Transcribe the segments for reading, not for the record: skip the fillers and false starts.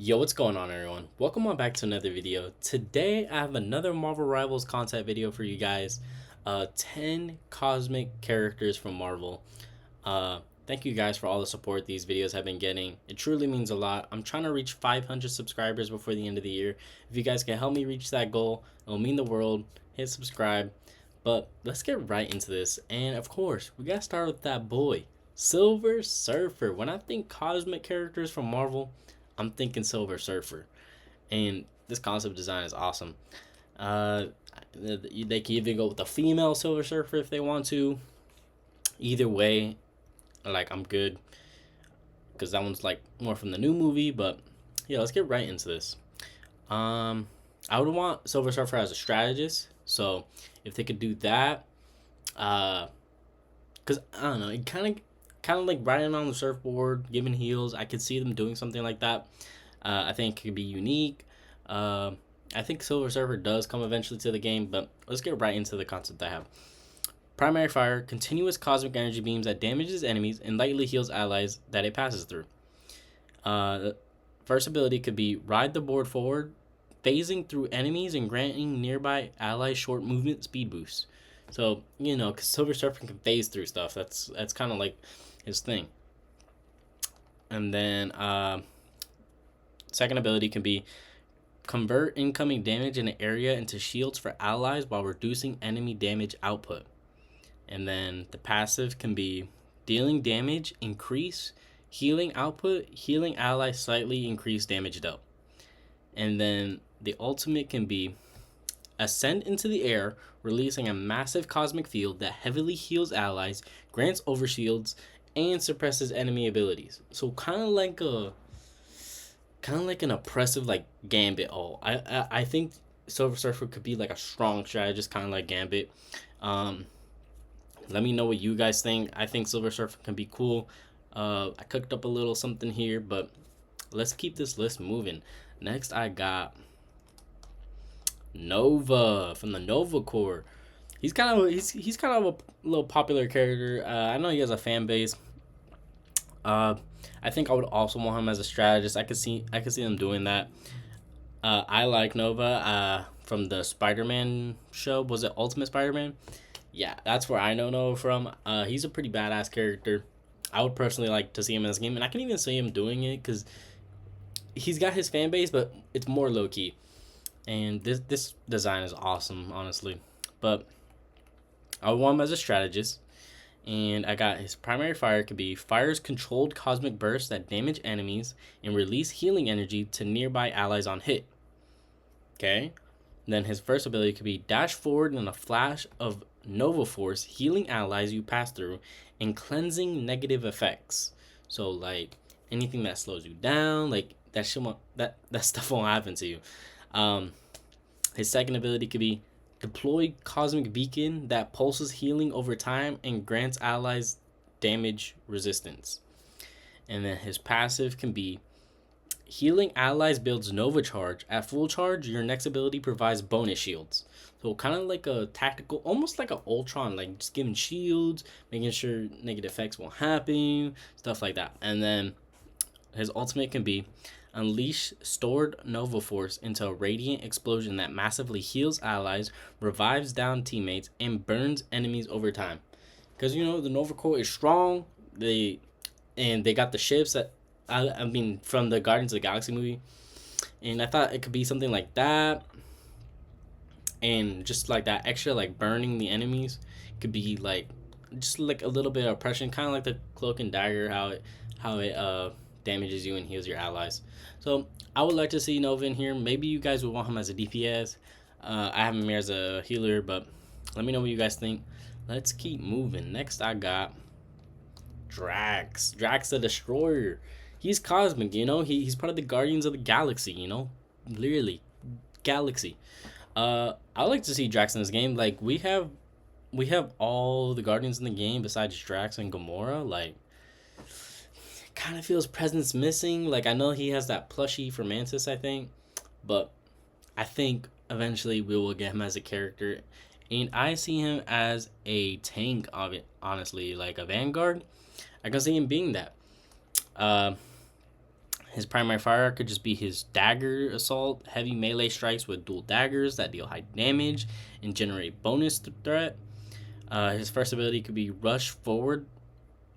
Yo, what's going on, everyone? Welcome on back to another video. Today I have another Marvel Rivals content video for you guys. 10 cosmic characters from Marvel. Thank you guys for all the support these videos have been getting. It truly means a lot. I'm trying to reach 500 subscribers before the end of the year. If you guys can help me reach that goal, it'll mean the world. Hit subscribe. But let's get right into this. And of course, we gotta start with that boy, Silver Surfer. When I think cosmic characters from Marvel, I'm thinking Silver Surfer, and this concept design is awesome. Uh, they can even go with a female Silver Surfer if they want to. Either way, like I'm good because that one's like more from the new movie. But yeah, let's get right into this. I would want Silver Surfer as a strategist. So if they could do that, because I don't know, it kind of like riding on the surfboard, giving heals. I could see them doing something like that. I think it could be unique. I think Silver Surfer does come eventually to the game, but let's get right into the concept I have. Primary fire, continuous cosmic energy beams that damages enemies and lightly heals allies that it passes through. First ability could be ride the board forward, phasing through enemies and granting nearby allies short movement speed boosts. So, because Silver Surfer can phase through stuff. That's kind of like his thing. And then second ability can be convert incoming damage in an area into shields for allies while reducing enemy damage output. And then the passive can be dealing damage, increase healing output, healing allies slightly, increase damage dealt. And then the ultimate can be ascend into the air, releasing a massive cosmic field that heavily heals allies, grants overshields, and suppresses enemy abilities. So kind of like an oppressive like Gambit. I think Silver Surfer could be like a strong strategist, kind of like Gambit. Let me know what you guys think. I think Silver Surfer can be cool. I cooked up a little something here, but let's keep this list moving. Next, I got Nova from the Nova Corps. He's kind of a little popular character. I know he has a fan base. I think I would also want him as a strategist. I could see them doing that. I like Nova from the Spider-Man show. Was it Ultimate Spider-Man? Yeah, that's where I know Nova from. He's a pretty badass character. I would personally like to see him in this game, and I can even see him doing it because he's got his fan base, but it's more low key. And this design is awesome, honestly. But I would want him as a strategist. And I got his primary fire could be fires controlled cosmic bursts that damage enemies and release healing energy to nearby allies on hit. Okay. Then his first ability could be dash forward in a flash of Nova Force, healing allies you pass through and cleansing negative effects. So like anything that slows you down, like that stuff won't happen to you. His second ability could be deploy cosmic beacon that pulses healing over time and grants allies damage resistance. And then his passive can be healing allies builds Nova charge. At full charge, your next ability provides bonus shields. So kind of like a tactical, almost like an Ultron, like just giving shields, making sure negative effects won't happen, stuff like that. And then his ultimate can be unleash stored Nova Force into a radiant explosion that massively heals allies, revives down teammates, and burns enemies over time. Because the Nova Corps is strong. They got the ships that I mean from the Guardians of the Galaxy movie, and I thought it could be something like that, and just like that extra like burning the enemies could be like just like a little bit of oppression, kind of like the Cloak and Dagger, how it damages you and heals your allies. So I would like to see Nova in here. Maybe you guys would want him as a DPS. I have him here as a healer, but let me know what you guys think. Let's keep moving. Next, I got Drax the Destroyer. He's cosmic, he's part of the Guardians of the Galaxy, literally galaxy. I like to see Drax in this game. Like we have all the Guardians in the game besides Drax and Gamora. Like kind of feels presence missing. Like I know he has that plushie for Mantis, I think, but I think eventually we will get him as a character, and I see him as a tank of it. Honestly, like a Vanguard, I can see him being that. His primary fire could just be his dagger assault, heavy melee strikes with dual daggers that deal high damage and generate bonus threat. His first ability could be rush forward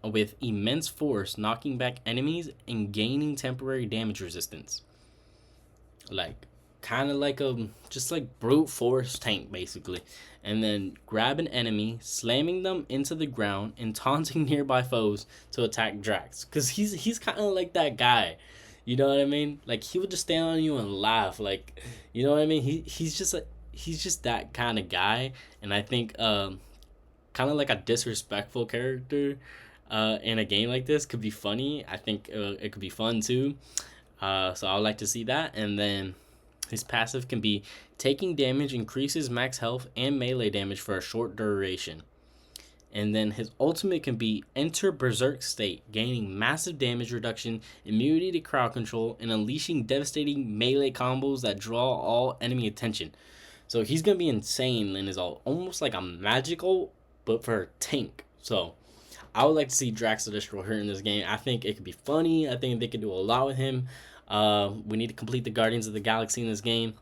with immense force, knocking back enemies and gaining temporary damage resistance. Like, kind of like a just like brute force tank basically. And then grab an enemy, slamming them into the ground and taunting nearby foes to attack Drax. Cause he's kind of like that guy. You know what I mean? Like, he would just stand on you and laugh. Like, you know what I mean? He's just that kind of guy. And I think kind of like a disrespectful character in a game like this could be funny. I think it could be fun too. So I would like to see that. And then his passive can be taking damage increases max health and melee damage for a short duration. And then his ultimate can be enter berserk state, gaining massive damage reduction, immunity to crowd control, and unleashing devastating melee combos that draw all enemy attention. So he's gonna be insane and is almost like a magical, but for a tank. So I would like to see Drax the Destroyer in this game. I think it could be funny. I think they could do a lot with him. We need to complete the Guardians of the Galaxy in this game.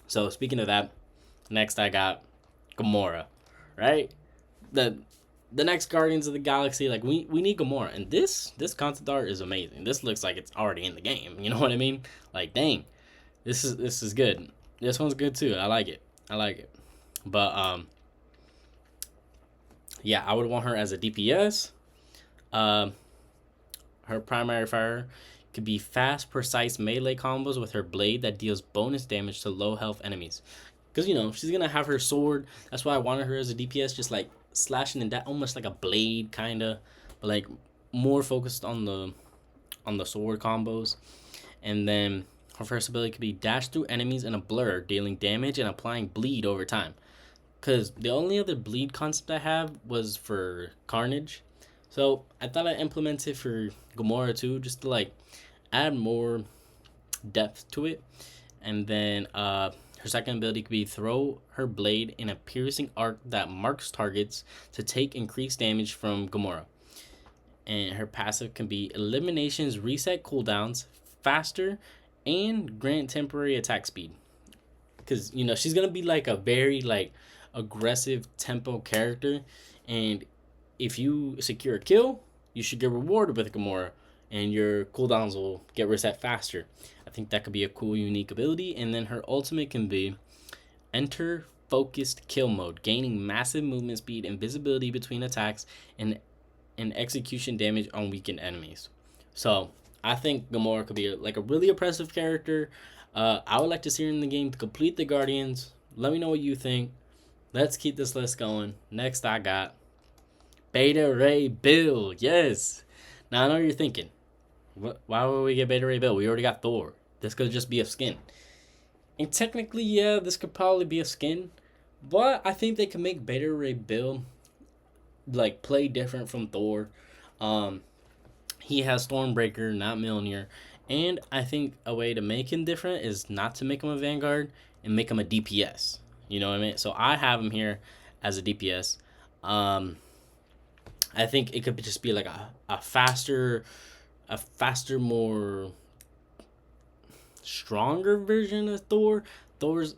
So speaking of that, next I got Gamora, right? The next Guardians of the Galaxy, like we need Gamora, and this concept art is amazing. This looks like it's already in the game. You know what I mean? Like, dang, this is good. This one's good too. I like it. But yeah, I would want her as a DPS. Her primary fire could be fast, precise melee combos with her blade that deals bonus damage to low health enemies. Because, you know, she's going to have her sword. That's why I wanted her as a DPS, just like slashing in that, almost like a blade kind of, but like more focused on the sword combos. And then her first ability could be dash through enemies in a blur, dealing damage and applying bleed over time. Because the only other bleed concept I have was for Carnage. So I thought I'd implement it for Gamora too, just to like add more depth to it. And then her second ability could be throw her blade in a piercing arc that marks targets to take increased damage from Gamora. And her passive can be eliminations, reset cooldowns faster, and grant temporary attack speed. Because, you know, she's going to be like a very like aggressive tempo character. And if you secure a kill, you should get rewarded with Gamora. And your cooldowns will get reset faster. I think that could be a cool, unique ability. And then her ultimate can be enter focused kill mode, gaining massive movement speed and visibility between attacks and execution damage on weakened enemies. So I think Gamora could be like a really oppressive character. I would like to see her in the game to complete the Guardians. Let me know what you think. Let's keep this list going. Next I got Beta Ray Bill. Yes. Now I know what you're thinking. Why would we get Beta Ray Bill? We already got Thor. This could just be a skin. And technically, yeah, this could probably be a skin. But I think they can make Beta Ray Bill like play different from Thor. He has Stormbreaker, not Mjolnir. And I think a way to make him different is not to make him a Vanguard and make him a DPS. You know what I mean? So I have him here as a DPS. I think it could just be like a faster, more stronger version of Thor. Thor's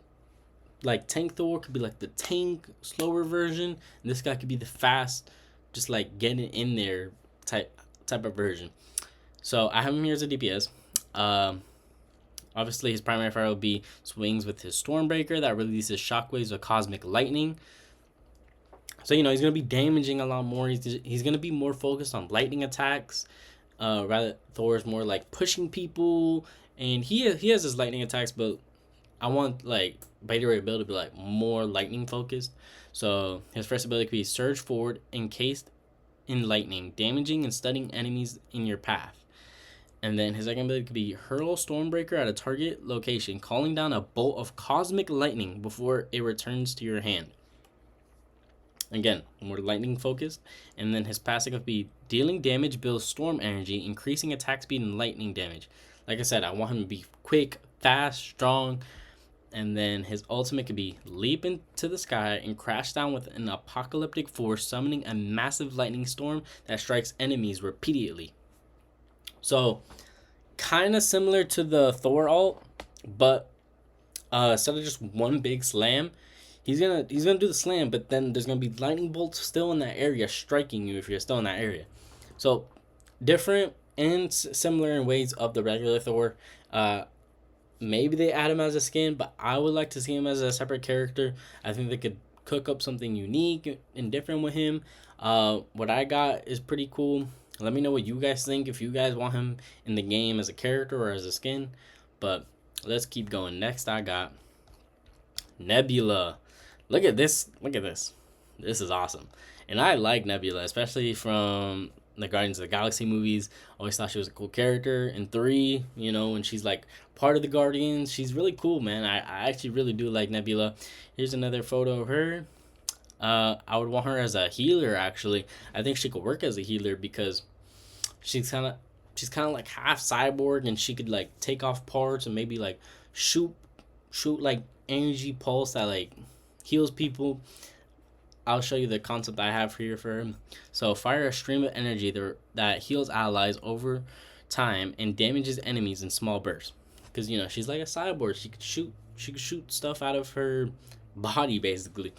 like tank Thor could be like the tank slower version, and this guy could be the fast, just like getting in there type of version. So I have him here as a DPS. Obviously his primary fire will be swings with his Stormbreaker that releases shockwaves of cosmic lightning. So, you know, he's going to be damaging a lot more. He's going to be more focused on lightning attacks. Rather, Thor's more like pushing people. And he has his lightning attacks, but I want like Beta Ray Bill to be like more lightning focused. So his first ability could be surge forward encased in lightning, damaging and stunning enemies in your path. And then his second ability could be hurl Stormbreaker at a target location, calling down a bolt of cosmic lightning before it returns to your hand. Again, more lightning focused. And then his passive could be dealing damage builds storm energy, increasing attack speed and lightning damage. Like I said, I want him to be quick, fast, strong. And then his ultimate could be leap into the sky and crash down with an apocalyptic force, summoning a massive lightning storm that strikes enemies repeatedly. So kind of similar to the Thor alt, but instead of just one big slam, he's gonna do the slam, but then there's gonna be lightning bolts still in that area striking you if you're still in that area. So different and similar in ways of the regular Thor. Maybe they add him as a skin, but I would like to see him as a separate character. I think they could cook up something unique and different with him. What I got is pretty cool. Let me know what you guys think, if you guys want him in the game as a character or as a skin. But let's keep going. Next, I got Nebula. Look at this. Look at this. This is awesome. And I like Nebula, especially from the Guardians of the Galaxy movies. Always thought she was a cool character. In 3, you know, when she's like part of the Guardians, she's really cool, man. I actually really do like Nebula. Here's another photo of her. I would want her as a healer, actually. I think she could work as a healer because she's kind of like half cyborg, and she could like take off parts and maybe like shoot like energy pulse that like heals people. I'll show you the concept I have here for him. So fire a stream of energy that heals allies over time and damages enemies in small bursts. Because you know she's like a cyborg. She could shoot stuff out of her body basically.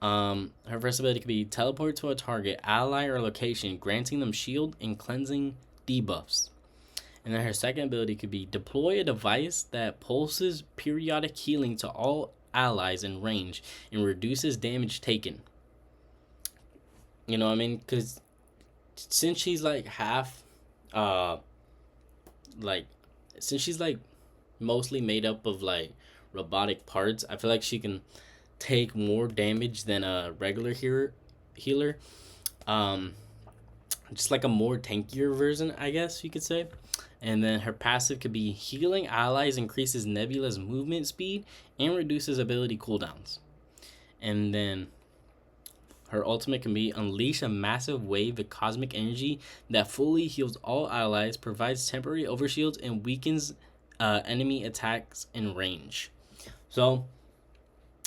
Her first ability could be teleport to a target, ally, or location, granting them shield and cleansing debuffs. And then her second ability could be deploy a device that pulses periodic healing to all allies in range and reduces damage taken. You know what I mean? Because since she's like half, like, since she's like mostly made up of like robotic parts, I feel like she can take more damage than a regular healer. Just like a more tankier version, I guess you could say. And then her passive could be healing allies, increases Nebula's movement speed, and reduces ability cooldowns. And then her ultimate can be unleash a massive wave of cosmic energy that fully heals all allies, provides temporary overshields, and weakens enemy attacks in range. So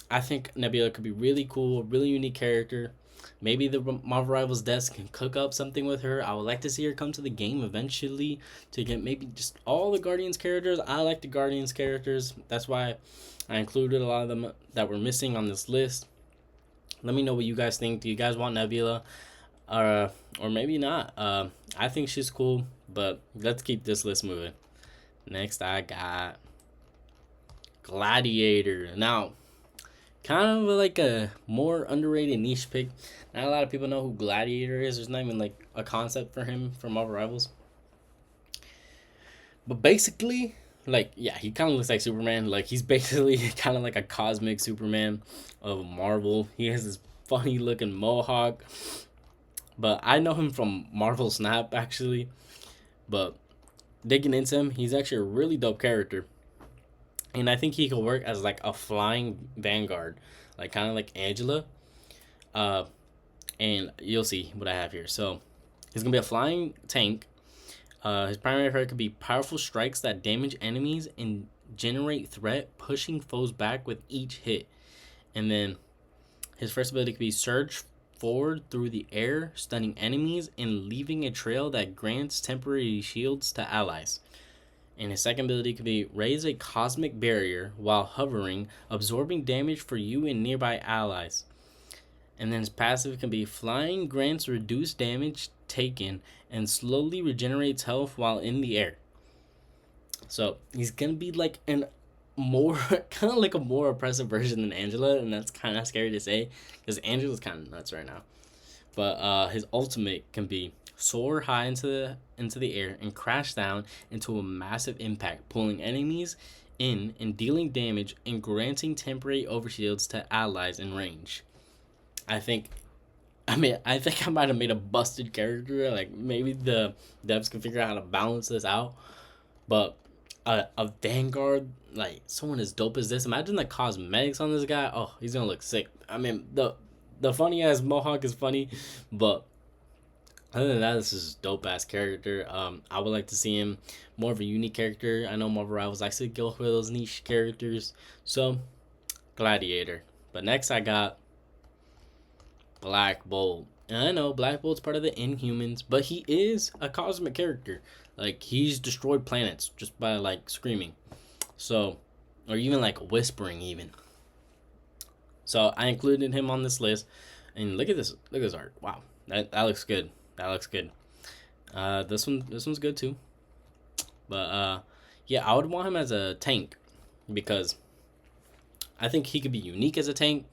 I think Nebula could be really cool, really unique character. Maybe the Marvel Rivals desk can cook up something with her. I would like to see her come to the game eventually to get maybe just all the Guardians characters. I like the Guardians characters. That's why I included a lot of them that were missing on this list. Let me know what you guys think. Do you guys want Nebula? Or maybe not. I think she's cool, but let's keep this list moving. Next, I got Gladiator. Now, kind of like a more underrated niche pick. Not a lot of people know who Gladiator is. There's not even like a concept for him from Marvel Rivals. But basically, like, yeah, he kind of looks like Superman. Like, he's basically kind of like a cosmic Superman of Marvel. He has this funny looking mohawk. But I know him from Marvel Snap, actually. But digging into him, he's actually a really dope character. And I think he could work as like a flying vanguard, like kind of like Angela. And you'll see what I have here. So he's gonna be a flying tank. His primary effect could be powerful strikes that damage enemies and generate threat, pushing foes back with each hit. And then his first ability could be surge forward through the air, stunning enemies and leaving a trail that grants temporary shields to allies. And his second ability could be raise a cosmic barrier while hovering, absorbing damage for you and nearby allies. And then his passive can be flying, grants reduced damage taken, and slowly regenerates health while in the air. So he's gonna be like an more kind of like a more oppressive version than Angela, and that's kind of scary to say because Angela's kind of nuts right now. But his ultimate can be soar high into the air and crash down into a massive impact, pulling enemies in and dealing damage and granting temporary overshields to allies in range. I think I might have made a busted character. Like, maybe the devs can figure out how to balance this out. But a Vanguard, like someone as dope as this, imagine the cosmetics on this guy. Oh, he's gonna look sick. I mean, the funny ass mohawk is funny, but other than that, this is a dope ass character. I would like to see him more of a unique character. I know Marvel Rivals likes to go for those niche characters. So, Gladiator. But next I got Black Bolt. And I know Black Bolt's part of the Inhumans, but he is a cosmic character. Like, he's destroyed planets just by, like, screaming. So, or even, like, whispering, even. So, I included him on this list. And look at this. Look at this art. Wow. That looks good. That looks good. This one's good, too. But, yeah, I would want him as a tank. Because I think he could be unique as a tank.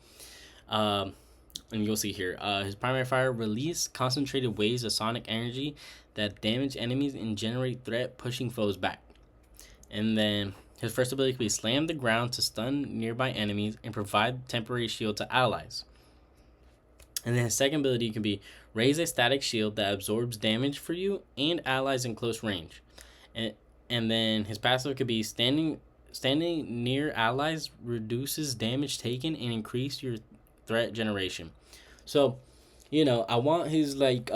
And you'll see here, his primary fire release concentrated waves of sonic energy that damage enemies and generate threat, pushing foes back. And then his first ability could be slam the ground to stun nearby enemies and provide temporary shield to allies. And then his second ability can be raise a static shield that absorbs damage for you and allies in close range. And then his passive could be standing near allies reduces damage taken and increase your threat generation. So, you know, I want his like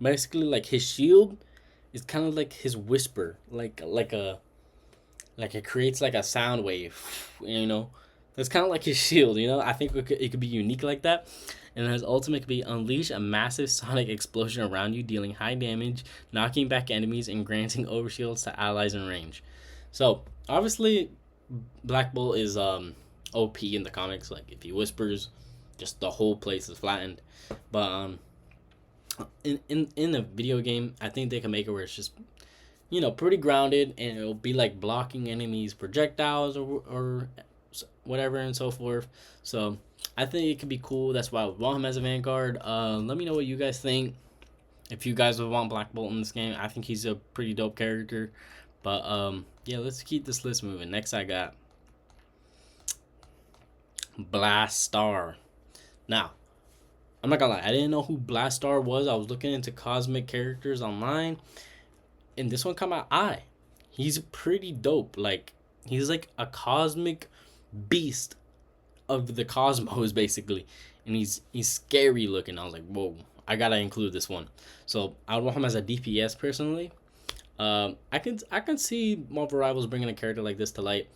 basically like his shield is kind of like his whisper, like it creates like a sound wave, you know. That's kind of like his shield, you know. I think it could be unique like that. And his ultimate could be unleash a massive sonic explosion around you, dealing high damage, knocking back enemies, and granting overshields to allies in range. So obviously, Black Bolt is OP in the comics. Like, if he whispers, just the whole place is flattened. But in the video game, I think they can make it where it's just, you know, pretty grounded, and it'll be like blocking enemies' projectiles or whatever and so forth. So I think it could be cool. That's why I would want him as a Vanguard. Let me know what you guys think. If you guys would want Black Bolt in this game, I think he's a pretty dope character. But yeah, let's keep this list moving. Next, I got Blastarr. Now, I'm not gonna lie, I didn't know who Blastarr was. I was looking into cosmic characters online, and this one caught my eye. He's pretty dope. Like, he's like a cosmic beast of the cosmos, basically, and he's scary looking. I was like, whoa, I gotta include this one. So I would want him as a DPS personally. I can see Marvel Rivals bringing a character like this to light.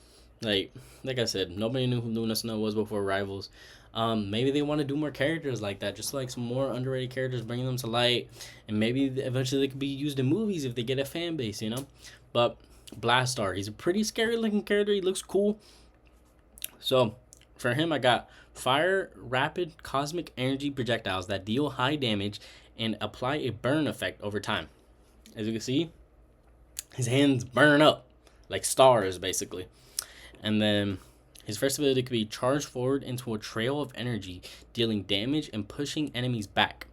Like I said, nobody knew who Luna Snow was before Rivals. Maybe they want to do more characters like that, just like some more underrated characters, bringing them to light, and maybe eventually they could be used in movies if they get a fan base, you know. But Blastarr, he's a pretty scary looking character. He looks cool. So for him, I got fire rapid cosmic energy projectiles that deal high damage and apply a burn effect over time. As you can see, his hands burn up like stars, basically. And then his first ability could be charge forward into a trail of energy, dealing damage and pushing enemies back.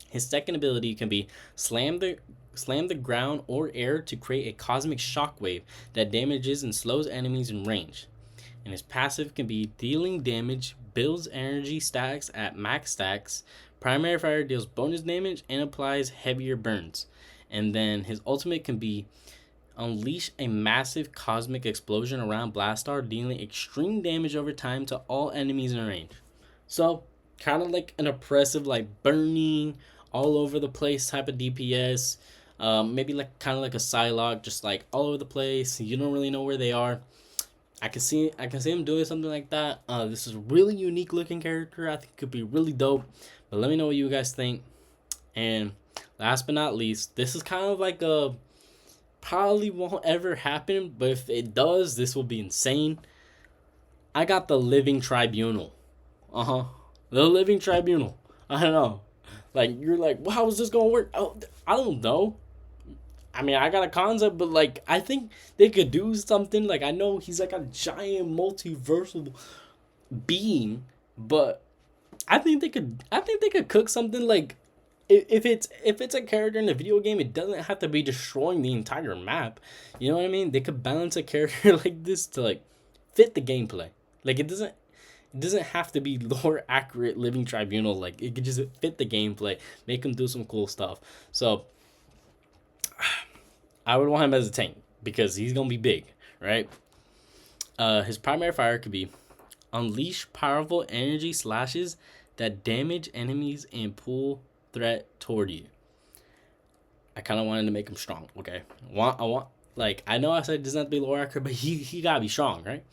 His second ability can be slam the ground or air to create a cosmic shockwave that damages and slows enemies in range. And his passive can be dealing damage, builds energy stacks at max stacks. Primary fire deals bonus damage and applies heavier burns. And then his ultimate can be unleash a massive cosmic explosion around Blastarr, dealing extreme damage over time to all enemies in range. So, kind of like an oppressive, like burning all over the place type of DPS. Maybe like kind of like a Psylocke, just like all over the place. You don't really know where they are. I can see him doing something like that. This is a really unique looking character. I think it could be really dope. But let me know what you guys think. And last but not least, this is kind of like a probably won't ever happen, but if it does, this will be insane. I got the Living Tribunal. The Living Tribunal. I don't know. Like, you're like, well, how is this gonna work? Oh, I don't know. I mean, I got a concept, but like, I think they could do something. Like, I know he's like a giant multiversal being, but I think they could cook something like, if it's a character in a video game, it doesn't have to be destroying the entire map. You know what I mean? They could balance a character like this to like fit the gameplay. Like, it doesn't have to be lore accurate Living Tribunal. Like, it could just fit the gameplay, make him do some cool stuff. So I would want him as a tank because he's gonna be big, right? His primary fire could be unleash powerful energy slashes that damage enemies and pull threat toward you. I kind of wanted to make him strong. Okay, I want like, I know I said it doesn't have to be lower accurate, but he gotta be strong, right?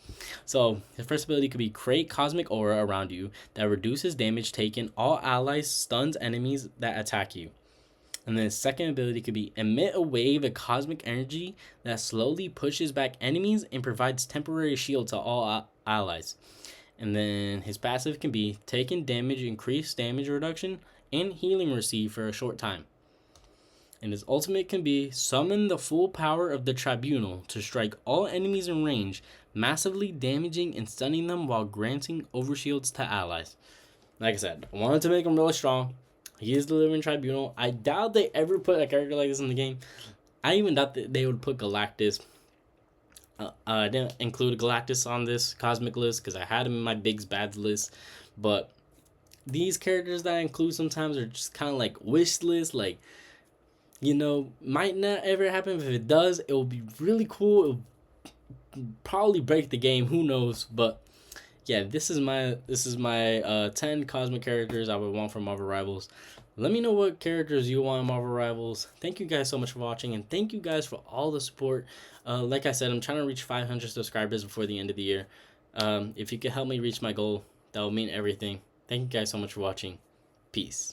So his first ability could be create cosmic aura around you that reduces damage taken. All allies stuns enemies that attack you. And then his second ability could be emit a wave of cosmic energy that slowly pushes back enemies and provides temporary shield to all allies. And then his passive can be taking damage, increased damage reduction, and healing received for a short time. And his ultimate can be summon the full power of the Tribunal to strike all enemies in range, massively damaging and stunning them while granting overshields to allies. Like I said, I wanted to make him really strong. He is the living Tribunal. I doubt they ever put a character like this in the game. I even doubt that they would put Galactus. I didn't include Galactus on this cosmic list because I had him in my bigs bads list. But these characters that I include sometimes are just kind of like wish list. Like, you know, might not ever happen. If it does, it will be really cool. It will probably break the game. Who knows? But yeah, this is my 10 cosmic characters I would want from Marvel Rivals. Let me know what characters you want in Marvel Rivals. Thank you guys so much for watching, and thank you guys for all the support. Like I said, I'm trying to reach 500 subscribers before the end of the year. If you could help me reach my goal, that would mean everything. Thank you guys so much for watching. Peace.